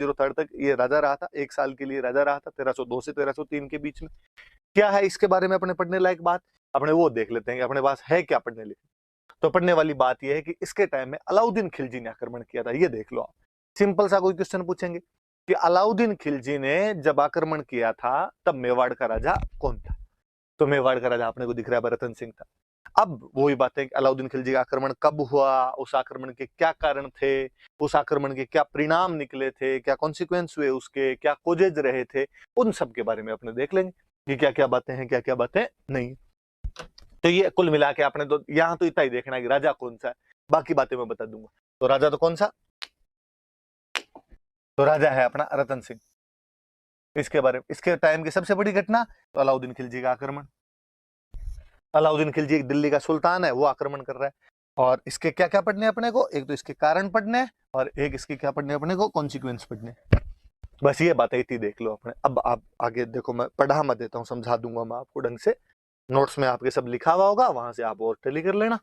1303 तक ये राजा रहा था, 1 साल के लिए राजा रहा था, 1302 से 1303 के बीच में। क्या है इसके बारे में अपने पढ़ने लायक बात, अपने वो देख लेते हैं कि अपने पास है क्या पढ़ने लिखने। तो पढ़ने वाली बात यह है कि इसके टाइम में अलाउद्दीन खिलजी ने आक्रमण किया था। ये देख लो आप, सिंपल सा कोई क्वेश्चन पूछेंगे कि अलाउद्दीन खिलजी ने जब आक्रमण किया था तब मेवाड़ का राजा कौन था, तो मेवाड़ का राजा अपने को दिख रहा है भरतन सिंह था। अब वही बात है कि अलाउद्दीन खिलजी का आक्रमण कब हुआ, उस आक्रमण के क्या कारण थे, उस आक्रमण के क्या परिणाम निकले थे, क्या कॉन्सिक्वेंस हुए उसके, क्या कोजेज रहे थे, उन सब के बारे में अपने देख लेंगे कि क्या क्या बातें हैं, क्या क्या बातें नहीं। तो ये कुल मिला के आपने तो यहां तो इतना ही देखना है कि राजा कौन सा है, बाकी बातें मैं बता दूंगा। तो राजा तो कौन सा, तो राजा है अपना रतन सिंह। इसके बारे में, इसके टाइम की सबसे बड़ी घटना तो अलाउद्दीन खिलजी का आक्रमण। अलाउद्दीन खिलजी दिल्ली का सुल्तान है, वो आक्रमण कर रहा है। और इसके क्या क्या पढ़ने अपने को, एक तो इसके कारण पढ़ने और एक इसके क्या पढ़ने अपने को, कॉन्सिक्वेंस पढ़ने। बस ये बातें इतनी देख लो अपने। अब आप आगे देखो, मैं पढ़ा मत देता हूँ, समझा दूंगा मैं आपको ढंग से। नोट्स में आपके सब लिखा हुआ होगा, वहां से आप और टैली कर लेना।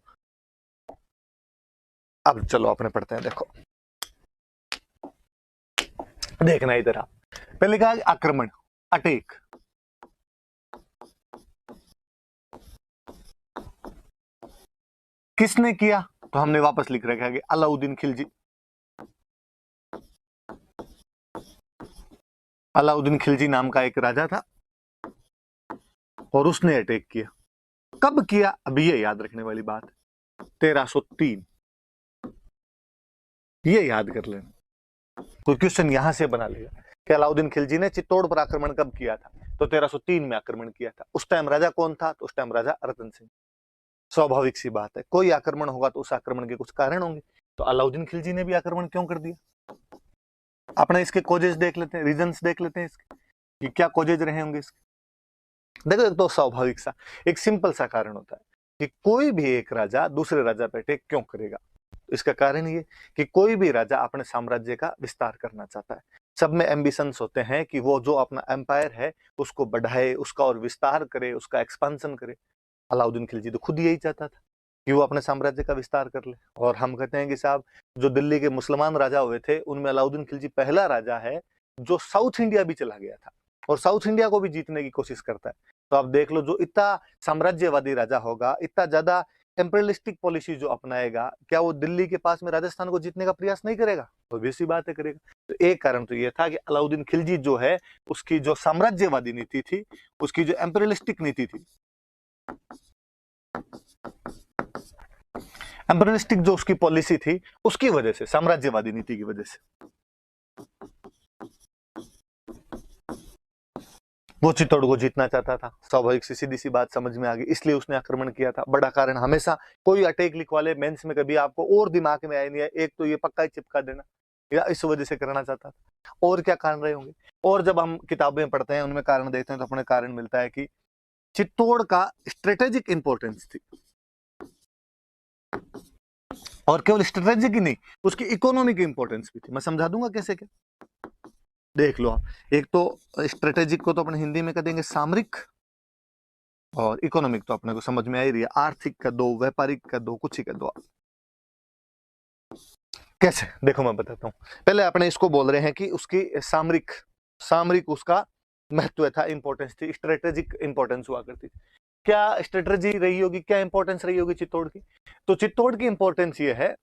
अब चलो अपने पढ़ते हैं। देखो देखना इधर आप, पहले कहा आक्रमण, अटैक। किसने किया, तो हमने वापस लिख रखा है कि अलाउद्दीन खिलजी। अलाउद्दीन खिलजी नाम का एक राजा था और उसने अटैक किया। कब किया, अभी ये याद रखने वाली बात, 1303। ये याद कर लेना, कोई क्वेश्चन यहां से बना लेगा कि अलाउद्दीन खिलजी ने चित्तौड़ पर आक्रमण कब किया था, तो 1303 में आक्रमण किया था। उस टाइम राजा कौन था, तो उस टाइम राजा रतन सिंह। स्वाभाविक सी बात है, कोई आक्रमण होगा तो उस आक्रमण के कुछ कारण होंगे। तो अलाउद्दीन खिलजी ने भी आक्रमण क्यों कर दिया, अपने इसके कोजेज देख लेते हैं, रीजंस देख लेते हैं इसके कि क्या कोजेज रहे होंगे इसके। देखो एक तो स्वाभाविक सा, एक सिंपल सा कारण होता है कि कोई भी एक राजा दूसरे राजा पे अटैक क्यों करेगा। इसका कारण ये कि कोई भी राजा अपने साम्राज्य का विस्तार करना चाहता है। सब में एम्बिशंस होते हैं कि वो जो अपना एम्पायर है उसको बढ़ाए, उसका और विस्तार करे, उसका एक्सपांशन करे। अलाउद्दीन खिलजी तो खुद यही चाहता था कि वो अपने साम्राज्य का विस्तार कर ले। और हम कहते हैं कि साहब, जो दिल्ली के मुसलमान राजा हुए थे उनमें अलाउद्दीन खिलजी पहला राजा है जो साउथ इंडिया भी चला गया था और साउथ इंडिया को भी जीतने की कोशिश करता है। तो आप देख लो, जो इतना साम्राज्यवादी राजा होगा, इतना ज्यादा एम्पेरियलिस्टिक पॉलिसी जो अपनाएगा, क्या वो दिल्ली के पास में राजस्थान को जीतने का प्रयास नहीं करेगा, ऑब्वियस सी बात है करेगा। तो एक कारण तो ये था कि अलाउद्दीन खिलजी जो है, उसकी जो साम्राज्यवादी नीति थी, उसकी जो एम्पेरियलिस्टिक नीति थी, एम्पेरियलिस्टिक जो उसकी पॉलिसी थी, उसकी वजह से, साम्राज्यवादी नीति की वजह से वो चित्तौड़ को जीतना चाहता था। स्वाभाविक सी सीधी सी बात समझ में आ गई, इसलिए उसने आक्रमण किया था। बड़ा कारण हमेशा कोई अटैक लिखवा ले मेंस में, कभी आपको और दिमाग में आया नहीं है, एक तो ये पक्का ही चिपका देना, या इस वजह से करना चाहता था। और क्या कारण रहे होंगे, और जब हम किताबें पढ़ते हैं उनमें कारण देखते हैं तो अपने कारण मिलता है कि चित्तौड़ का स्ट्रेटेजिक इंपॉर्टेंस थी। और केवल स्ट्रेटेजिक ही नहीं, उसकी इकोनॉमिक इंपॉर्टेंस भी थी। मैं समझा दूंगा कैसे क्या, देख लो आप। एक तो स्ट्रेटेजिक को तो अपने हिंदी में कह देंगे सामरिक, और इकोनॉमिक तो अपने को समझ में आ ही रही है, आर्थिक का दो, व्यापारिक का दो, कुछ ही का दो। कैसे, देखो मैं बताता हूं। पहले अपने इसको बोल रहे हैं कि उसकी सामरिक, सामरिक उसका महत्व था, इंपॉर्टेंस थी, स्ट्रेटेजिक इंपॉर्टेंस हुआ करती थी। क्या स्ट्रेटेजी रही होगी, क्या इंपॉर्टेंस रही होगी चित्तौड़ की, तो चित्तौड़ की इंपॉर्टेंस ये है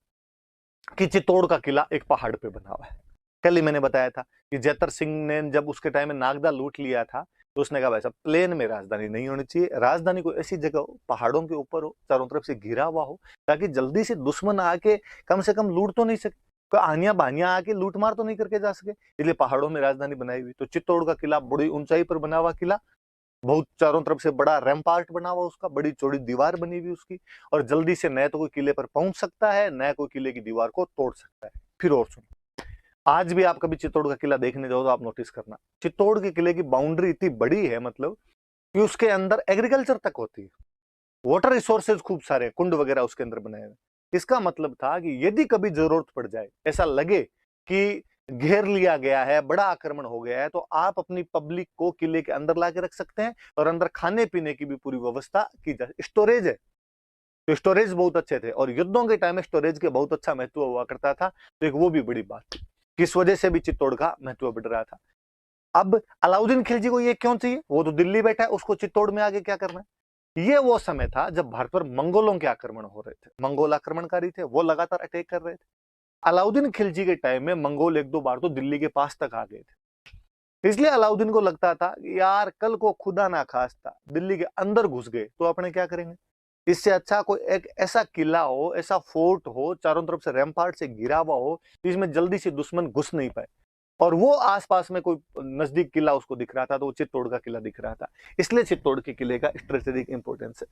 कि चित्तौड़ का किला एक पहाड़ पे बना हुआ है। कल ही मैंने बताया था कि जैतर सिंह ने जब उसके टाइम में नागदा लूट लिया था, तो उसने कहा भाई साहब, प्लेन में राजधानी नहीं होनी चाहिए, राजधानी कोई ऐसी जगह हो, पहाड़ों के ऊपर हो, चारों तरफ से घिरा हुआ हो, ताकि जल्दी से दुश्मन आके कम से कम लूट तो नहीं सके, कोई आनिया बानिया आके लूट मार तो नहीं करके जा सके। इसलिए पहाड़ों में राजधानी बनाई हुई। तो चित्तौड़ का किला बड़ी ऊंचाई पर बना हुआ किला, बहुत चारों तरफ से बड़ा रैम्पार्ट बना हुआ उसका, बड़ी चौड़ी दीवार बनी हुई उसकी, और जल्दी से न तो कोई किले पर पहुंच सकता है, न कोई किले की दीवार को तोड़ सकता है। फिर और सुनो, आज भी आप कभी चित्तौड़ का किला देखने जाओ तो आप नोटिस करना, चित्तौड़ के किले की बाउंड्री इतनी बड़ी है, मतलब कि उसके अंदर एग्रीकल्चर तक होती है, वाटर रिसोर्सेज खूब सारे, कुंड वगैरह उसके अंदर बनाए हुए। इसका मतलब था कि यदि कभी जरूरत पड़ जाए, ऐसा लगे कि घेर लिया गया है, बड़ा आक्रमण हो गया है, तो आप अपनी पब्लिक को किले के अंदर ला के रख सकते हैं, और अंदर खाने पीने की भी पूरी व्यवस्था की जाए। स्टोरेज है, तो स्टोरेज बहुत अच्छे थे, और युद्धों के टाइम में स्टोरेज के बहुत अच्छा महत्व हुआ करता था। तो एक वो भी बड़ी बात थी। किस वजह से भी चित्तौड़ का महत्व बढ़ रहा था। अब अलाउद्दीन खिलजी को ये क्यों चाहिए, वो तो दिल्ली बैठा है, उसको चित्तौड़ में आगे क्या करना है। ये वो समय था जब भारत पर मंगोलों के आक्रमण हो रहे थे, मंगोल आक्रमणकारी थे, वो लगातार अटैक कर रहे थे। अलाउद्दीन खिलजी के टाइम में मंगोल एक दो बार तो दिल्ली के पास तक आ गए थे, इसलिए अलाउद्दीन को लगता था यार कल को खुदा ना खास्ता दिल्ली के अंदर घुस गए तो अपने क्या करेंगे, इससे अच्छा कोई एक ऐसा किला हो, ऐसा फोर्ट हो, चारों तरफ से रैम्पार्ट से घिरा हुआ हो जिसमें जल्दी से दुश्मन घुस नहीं पाए। और वो आसपास में कोई नजदीक किला उसको दिख रहा था तो वो चित्तौड़ का किला दिख रहा था, इसलिए चित्तौड़ के किले का स्ट्रेटेजिक इंपोर्टेंस है।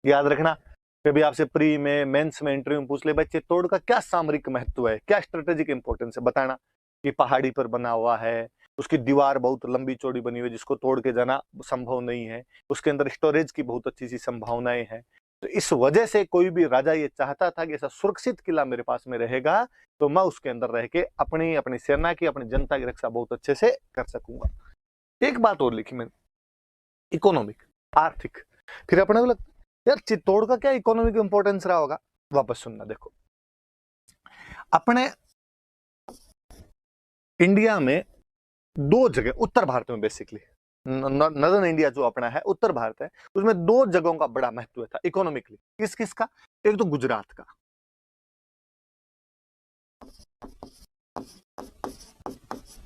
याद रखना, कभी आपसे प्री में मेंस में इंटरव्यू में पूछ ले भाई चित्तौड़ का क्या सामरिक महत्व है, क्या स्ट्रेटेजिक इंपोर्टेंस है, बताना। कि पहाड़ी पर बना हुआ है, उसकी दीवार बहुत लंबी चौड़ी बनी हुई है जिसको तोड़ के जाना संभव नहीं है, उसके अंदर स्टोरेज की बहुत अच्छी सी संभावनाएं हैं। तो इस वजह से कोई भी राजा ये चाहता था कि ऐसा सुरक्षित किला मेरे पास में रहेगा तो मैं उसके अंदर रह के अपनी अपनी सेना की, अपनी जनता की रक्षा बहुत अच्छे से कर सकूंगा। एक बात और लिखी मैंने, इकोनॉमिक, आर्थिक। फिर अपने को लगता यार चित्तौड़ का क्या इकोनॉमिक इंपोर्टेंस रहा होगा, वापस सुनना। देखो अपने इंडिया में दो जगह, उत्तर भारत में बेसिकली नदर्न इंडिया जो अपना है उत्तर भारत है, उसमें दो जगहों का बड़ा महत्व था इकोनॉमिकली। किस किस का, एक तो गुजरात का,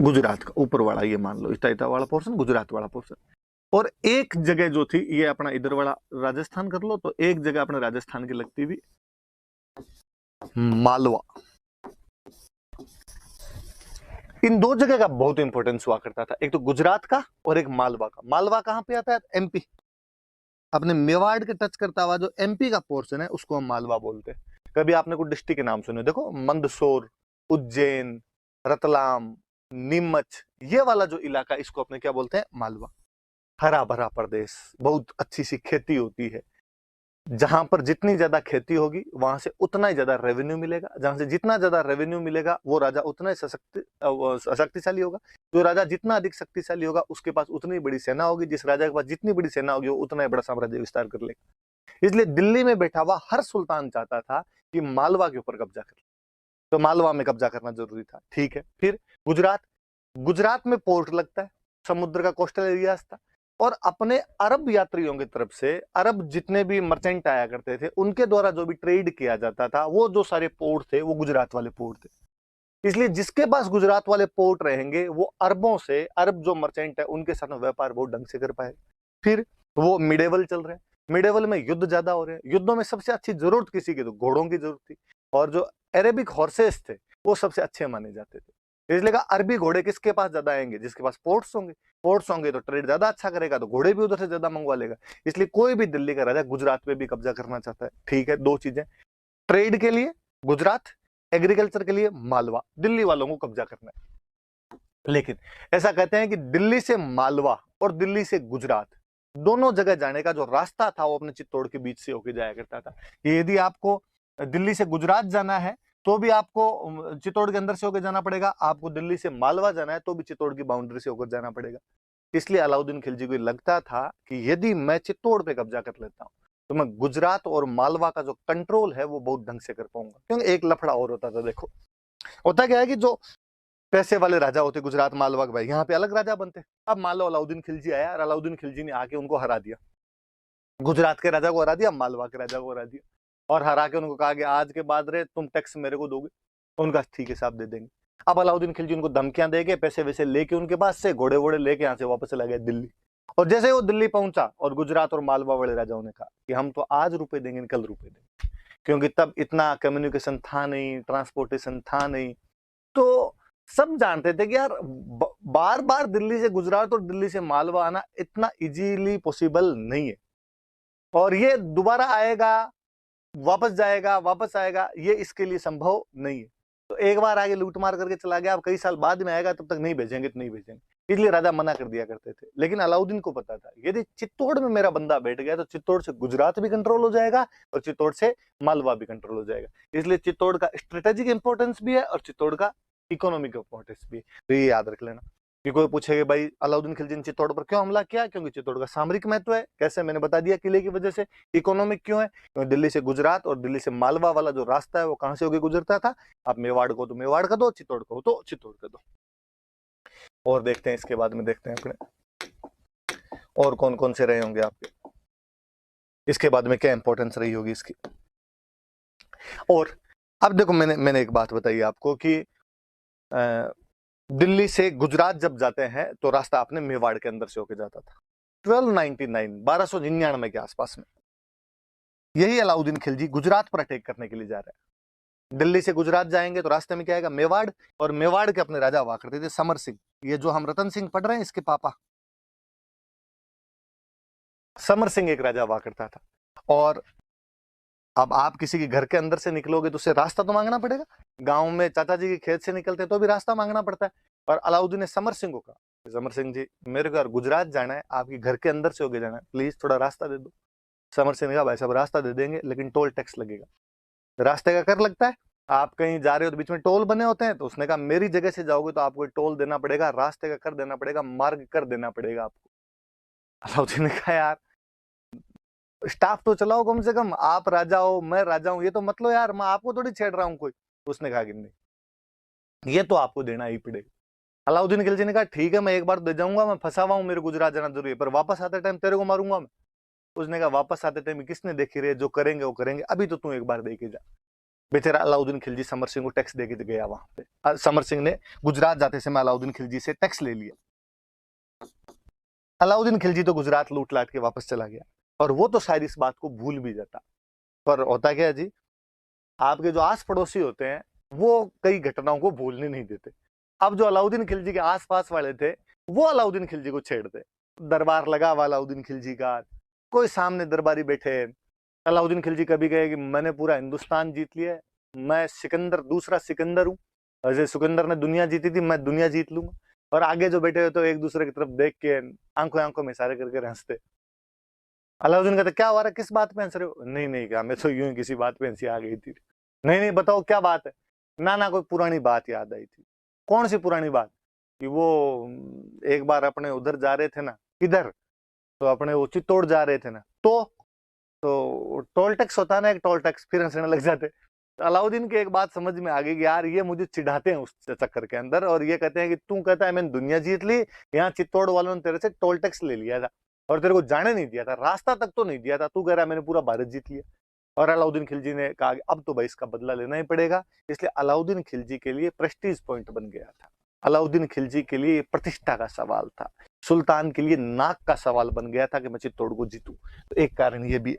गुजरात का ऊपर वाला ये मान लो इतना वाला पोर्शन, गुजरात वाला पोर्शन। और एक जगह जो थी ये अपना इधर वाला राजस्थान कर लो, तो एक जगह अपने राजस्थान की लगती हुई मालवा। इन दो जगह का बहुत इंपॉर्टेंस हुआ करता था, एक तो गुजरात का और एक मालवा का। मालवा कहां पे आता है, एमपी, अपने मेवाड़ के टच करता हुआ जो एमपी का पोर्शन है उसको हम मालवा बोलते हैं। कभी आपने कोई डिस्ट्रिक्ट के नाम सुने, देखो मंदसौर, उज्जैन, रतलाम, नीमच, ये वाला जो इलाका इसको अपने क्या बोलते हैं, मालवा। हरा भरा प्रदेश, बहुत अच्छी सी खेती होती है, जहां पर जितनी ज्यादा खेती होगी वहां से उतना ही ज्यादा रेवेन्यू मिलेगा, जहां से जितना ज्यादा रेवेन्यू मिलेगा वो राजा उतना ही शक्तिशाली होगा, जो राजा जितना अधिक शक्तिशाली होगा उसके पास उतनी बड़ी सेना होगी, जिस राजा के पास जितनी बड़ी सेना होगी वो उतना ही बड़ा साम्राज्य विस्तार कर लेगा। इसलिए दिल्ली में बैठा हुआ हर सुल्तान चाहता था कि मालवा के ऊपर कब्जा कर ले, तो मालवा में कब्जा करना जरूरी था। ठीक है, फिर गुजरात, गुजरात में पोर्ट लगता है, समुद्र का कोस्टल एरिया था, और अपने अरब यात्रियों की तरफ से अरब जितने भी मर्चेंट आया करते थे उनके द्वारा जो भी ट्रेड किया जाता था वो जो सारे पोर्ट थे वो गुजरात वाले पोर्ट थे। इसलिए जिसके पास गुजरात वाले पोर्ट रहेंगे वो अरबों से, अरब जो मर्चेंट है उनके साथ में व्यापार बहुत ढंग से कर पाए। फिर वो मिडेवल चल रहे हैं, मिडेवल में युद्ध ज्यादा हो रहे हैं, युद्धों में सबसे अच्छी जरूरत किसी की, तो घोड़ों की जरूरत थी, और जो अरेबिक हॉर्सेस थे वो सबसे अच्छे माने जाते थे। इसलिए अरबी घोड़े किसके पास ज्यादा आएंगे, जिसके पास पोर्ट्स होंगे, पोर्ट्स होंगे तो ट्रेड ज्यादा अच्छा करेगा, तो घोड़े भी उधर से ज्यादा मंगवा लेगा। इसलिए कोई भी दिल्ली का राजा गुजरात पे भी कब्जा करना चाहता है। ठीक है, दो चीजें, ट्रेड के लिए गुजरात, एग्रीकल्चर के लिए मालवा, दिल्ली वालों को कब्जा करना है। लेकिन ऐसा कहते हैं कि दिल्ली से मालवा और दिल्ली से गुजरात दोनों जगह जाने का जो रास्ता था वो अपने चित्तौड़ के बीच से होकर जाया करता था। यदि आपको दिल्ली से गुजरात जाना है तो भी आपको चित्तौड़ के अंदर से होकर जाना पड़ेगा, आपको दिल्ली से मालवा जाना है तो भी चित्तौड़ की बाउंड्री से होकर जाना पड़ेगा। इसलिए अलाउद्दीन खिलजी को लगता था कि यदि मैं चित्तौड़ पे कब्जा कर लेता हूं तो मैं गुजरात और मालवा का जो कंट्रोल है वो बहुत ढंग से कर पाऊंगा। क्योंकि एक लफड़ा और होता था, देखो होता क्या है कि जो पैसे वाले राजा होते गुजरात मालवा के, भाई यहाँ पे अलग राजा बनते। अब मान लो अलाउद्दीन खिलजी आया और अलाउद्दीन खिलजी ने आके उनको हरा दिया, गुजरात के राजा को हरा दिया, मालवा के राजा को हरा दिया, और हरा के उनको कहा कि आज के बाद रे तुम टैक्स मेरे को दोगे, उनका ठीक हिसाब दे देंगे। अब अलाउद्दीन खिलजी उनको धमकियां देके पैसे वैसे लेके उनके पास से घोड़े वोड़े लेके यहाँ से वापस चला गया दिल्ली। और जैसे वो दिल्ली पहुंचा और गुजरात और मालवा वाले राजाओं ने कहा कि हम तो आज रुपए देंगे, कल रुपए देंगे, क्योंकि तब इतना कम्युनिकेशन था नहीं, ट्रांसपोर्टेशन था नहीं, तो सब जानते थे कि यार बार बार दिल्ली से गुजरात और दिल्ली से मालवा आना इतना इजीली पॉसिबल नहीं है, और ये दोबारा आएगा वापस जाएगा वापस आएगा ये इसके लिए संभव नहीं है। तो एक बार आगे लूट मार करके चला गया, अब कई साल बाद में आएगा, तब तक नहीं भेजेंगे तो नहीं भेजेंगे, इसलिए राजा मना कर दिया करते थे। लेकिन अलाउद्दीन को पता था यदि चित्तौड़ में मेरा बंदा बैठ गया तो चित्तौड़ से गुजरात भी कंट्रोल हो जाएगा और चित्तौड़ से मालवा भी कंट्रोल हो जाएगा। इसलिए चित्तौड़ का स्ट्रेटेजिक इंपॉर्टेंस भी है और चित्तौड़ का इकोनॉमिक इंपॉर्टेंस भी है, तो ये याद रख लेना। कि कोई पूछेगा भाई अलाउद्दीन खिलजी ने चित्तौड़ पर क्यों हमला किया, क्योंकि चित्तौड़ का सामरिक महत्व है। कैसे, मैंने बता दिया, किले की वजह से। इकोनॉमिक क्यों है, क्योंकि दिल्ली से गुजरात और दिल्ली से मालवा वाला जो रास्ता है वो कहां से होकर गुजरता था। आप मेवाड़ को तो मेवाड़ का दो, चित्तौड़ को तो चित्तौड़ का दो। और देखते हैं इसके बाद में, देखते हैं अपने और कौन कौन से रहे होंगे आपके, इसके बाद में क्या इंपॉर्टेंस रही होगी इसकी। और अब देखो, मैंने एक बात बताई आपको कि दिल्ली से गुजरात जब जाते हैं तो रास्ता अपने मेवाड़ के अंदर से होके जाता था। 1299 के आसपास में यही अलाउद्दीन खिलजी गुजरात पर अटैक करने के लिए जा रहे हैं। दिल्ली से गुजरात जाएंगे तो रास्ते में क्या आएगा, मेवाड़। और मेवाड़ के अपने राजा हुआ करते थे समर सिंह। ये जो हम रतन सिंह पढ़ रहे हैं, इसके पापा समर सिंह एक राजा हुआ करता था। और अब आप किसी के घर के अंदर से निकलोगे तो उसे रास्ता तो मांगना पड़ेगा। गांव में चाचा जी के खेत से निकलते तो भी रास्ता मांगना पड़ता है। और अलाउद्दीन ने समर सिंह को कहा, समर सिंह जी मेरे को गुजरात जाना है, आपके घर के अंदर से होके जाना है, प्लीज थोड़ा रास्ता दे दो। समर सिंह ने कहा भाई साहब रास्ता दे देंगे, लेकिन टोल टैक्स लगेगा। रास्ते का कर लगता है, आप कहीं जा रहे हो तो बीच में टोल बने होते हैं। तो उसने कहा मेरी जगह से जाओगे तो आपको टोल देना पड़ेगा, रास्ते का कर देना पड़ेगा, मार्ग कर देना पड़ेगा आपको। अलाउद्दीन ने कहा यार स्टाफ तो चलाओ कम से कम, आप राजा हो मैं राजा हूं, ये तो मत लो यार, मैं आपको थोड़ी छेड़ रहा हूं कोई। उसने कहा कि नहीं, ये तो आपको देना ही पड़ेगा। अलाउद्दीन खिलजी ने कहा ठीक है मैं एक बार दे जाऊंगा, मैं फंसा हुआ हूं, मेरे गुजरात जाना जरूरी है, पर वापस आते टाइम तेरे को मारूंगा मैं। उसने कहा वापस आते टाइम किसने देखी रहे, जो करेंगे वो करेंगे, अभी तो तू एक बार दे के जा। बेचारा अलाउद्दीन खिलजी समर सिंह को टैक्स दे के गया वहां पे। समर सिंह ने गुजरात जाते समय अलाउद्दीन खिलजी से टैक्स ले लिया। अलाउद्दीन खिलजी तो गुजरात लूट लाट के वापस चला गया, और वो तो शायद इस बात को भूल भी जाता। पर होता क्या है जी, आपके जो आस पड़ोसी होते हैं वो कई घटनाओं को भूलने नहीं देते। अब जो अलाउद्दीन खिलजी के आसपास वाले थे वो अलाउद्दीन खिलजी को छेड़ते। दरबार लगा हुआ अलाउद्दीन खिलजी का, कोई सामने दरबारी बैठे। अलाउद्दीन खिलजी कभी कहे कि मैंने पूरा हिंदुस्तान जीत लिया है, मैं सिकंदर दूसरा सिकंदर हूँ, जैसे सिकंदर ने दुनिया जीती थी मैं दुनिया जीत लूंगा। और आगे जो बैठे हुए तो एक दूसरे की तरफ देख के आंखों आंखों में इशारे करके हंसते। अलाउद्दीन कहते क्या हो रहा है, किस बात पे हंस रहे हो। नहीं नहीं क्या, मैं तो यूं ही किसी बात पे हंसी आ गई थी। नहीं नहीं बताओ क्या बात है। ना ना कोई पुरानी बात याद आई थी। कौन सी पुरानी बात, कि वो एक बार अपने उधर जा रहे थे ना, किधर, तो अपने वो चित्तौड़ जा रहे थे ना, तो टोल टैक्स होता है ना एक टोल टैक्स, फिर हंसने लग जाते। तो अलाउद्दीन की एक बात समझ में आ गई कि यार ये मुझे चिढ़ाते हैं उस चक्कर के अंदर, और ये कहते हैं कि तू कहता है मैंने दुनिया जीत ली, यहाँ चित्तौड़ वालों ने तेरे से टोल टैक्स ले लिया था और तेरे को जाने नहीं दिया था, रास्ता तक तो नहीं दिया था, तू कह रहा है मैंने पूरा भारत जीत लिया। और अलाउद्दीन खिलजी ने कहा कि अब तो भाई इसका बदला लेना ही पड़ेगा। इसलिए अलाउद्दीन खिलजी के लिए प्रेस्टीज पॉइंट बन गया था। अलाउद्दीन खिलजी के लिए प्रतिष्ठा का सवाल था, सुल्तान के लिए नाक का सवाल बन गया था कि मैं चित्तौड़ को जीतूं। तो एक कारण ये भी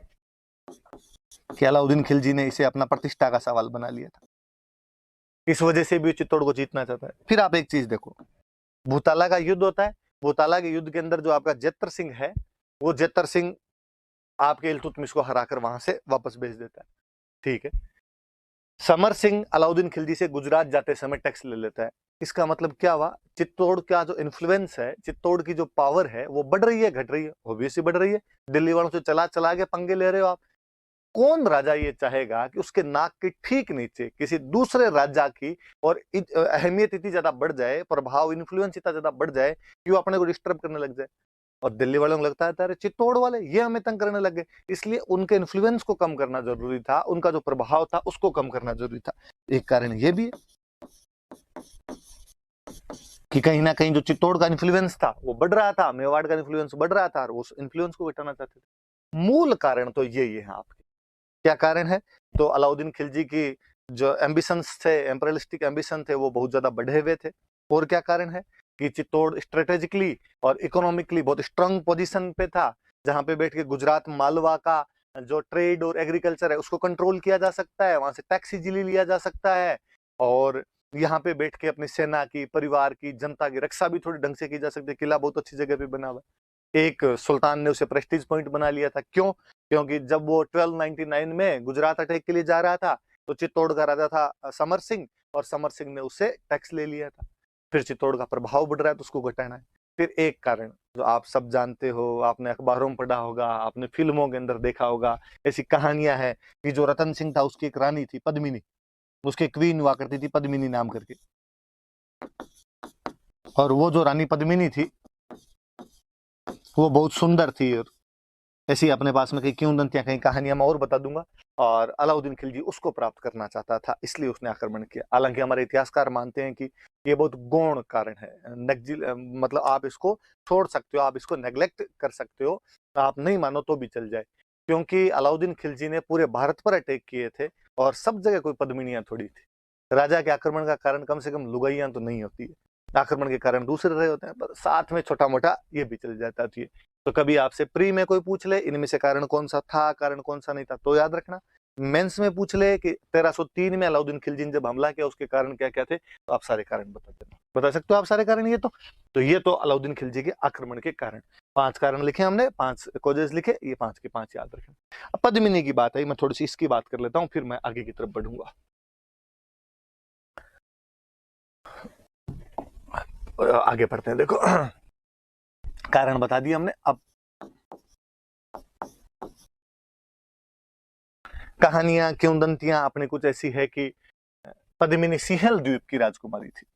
कि अलाउद्दीन खिलजी ने इसे अपना प्रतिष्ठा का सवाल बना लिया था, इस वजह से भी चित्तौड़ को जीतना चाहता है। फिर आप एक चीज देखो, भूताला का युद्ध होता है, भूताला के युद्ध के अंदर जो आपका जेतर सिंह है, वो जेतर सिंह आपके इल्तुतमिश को हराकर वहां से वापस भेज देता है। ठीक है, समर सिंह अलाउद्दीन खिलजी से गुजरात जाते समय टैक्स ले लेता है। इसका मतलब क्या हुआ, चित्तौड़ का जो इन्फ्लुएंस है, चित्तौड़ की जो पावर है वो बढ़ रही है घट रही है, ऑब्वियसली बढ़ रही है। दिल्ली वालों से चला चला के पंगे ले रहे हो आप। कौन राजा ये चाहेगा कि उसके नाक के ठीक नीचे किसी दूसरे राजा की और अहमियत इतनी ज्यादा बढ़ जाए, प्रभाव इन्फ्लुएंस इतना ज्यादा बढ़ जाए कि वो अपने को डिस्टर्ब करने लग जाए। और दिल्ली वालों को लगता है अरे चित्तौड़ वाले ये हमें तंग करने लगे, इसलिए उनके इन्फ्लुएंस को कम करना जरूरी था, उनका जो प्रभाव था उसको कम करना जरूरी था। एक कारण ये भी है कि कहीं ना कहीं जो चित्तौड़ का इन्फ्लुएंस था वो बढ़ रहा था, मेवाड़ का इन्फ्लुएंस बढ़ रहा था, और उस इन्फ्लुएंस को घटाना चाहते थे। मूल कारण तो यही है आपके। क्या कारण है, तो अलाउद्दीन खिलजी की जो एम्बिशंस थे, एम्परियलिस्टिक एम्बिशन थे, वो बहुत ज्यादा बढ़े हुए थे। और क्या कारण है कि चित्तौड़ स्ट्रेटेजिकली और इकोनॉमिकली बहुत स्ट्रांग पोजीशन पे था, जहां पे बैठ के गुजरात मालवा का जो ट्रेड और एग्रीकल्चर है उसको कंट्रोल किया जा सकता है, वहां से टैक्स इजीली लिया जा सकता है, और यहाँ पे बैठ के अपनी सेना की, परिवार की, जनता की रक्षा भी थोड़ी ढंग से की जा सकती है। किला बहुत अच्छी जगह पे बना हुआ है। एक सुल्तान ने उसे प्रेस्टीज पॉइंट बना लिया था। क्यों, क्योंकि जब वो 1299 में गुजरात अटैक के लिए जा रहा था तो चित्तौड़ का राजा था समर सिंह, और समर सिंह ने उससे टैक्स ले लिया था। फिर चित्तौड़ का प्रभाव बढ़ रहा है तो उसको घटाना है। फिर एक कारण जो आप सब जानते हो, आपने अखबारों में पढ़ा होगा, आपने फिल्मों के अंदर देखा होगा, ऐसी कहानियां हैं कि जो रतन सिंह था उसकी एक रानी थी पद्मिनी, उसकी क्वीन हुआ करती थी पद्मिनी नाम करके, और वो जो रानी पद्मिनी थी वो बहुत सुंदर थी, और ऐसी अपने पास में कई किंवदंतियां, कई कहानियां मैं और बता दूंगा। और अलाउद्दीन खिलजी उसको प्राप्त करना चाहता था, इसलिए उसने आक्रमण किया। हालांकि हमारे इतिहासकार मानते हैं कि ये बहुत गौण कारण है, मतलब आप इसको छोड़ सकते हो, आप इसको नेग्लेक्ट कर सकते हो, आप नहीं मानो तो भी चल जाए, क्योंकि अलाउद्दीन खिलजी ने पूरे भारत पर अटैक किए थे और सब जगह कोई पद्मिनियां थोड़ी थी। राजा के आक्रमण का कारण कम से कम लुगाइयां तो नहीं होती है, आक्रमण के कारण दूसरे रहे होते हैं, पर साथ में छोटा मोटा ये भी चल जाता थी। तो कभी आपसे प्री में कोई पूछ ले इनमें से कारण कौन सा था, कारण कौन सा नहीं था, तो याद रखना। मेंस में पूछ ले कि 1303 में अलाउद्दीन खिलजी ने जब हमला किया उसके कारण क्या क्या थे, तो आप सारे कारण बता देना, बता सकते हो आप सारे कारण। ये तो अलाउद्दीन खिलजी के आक्रमण के कारण 5 कारण लिखे हमने, 5 कॉजेज लिखे, ये 5 के 5 याद रखें। अब पद्मिनी की बात है, मैं थोड़ी सी इसकी बात कर लेता हूं, फिर मैं आगे की तरफ बढ़ूंगा। आगे बढ़ते हैं। देखो कारण बता दिया हमने, अब कहानियां किंवदंतियां अपने कुछ ऐसी है कि पद्मिनी सिंहल द्वीप की राजकुमारी थी।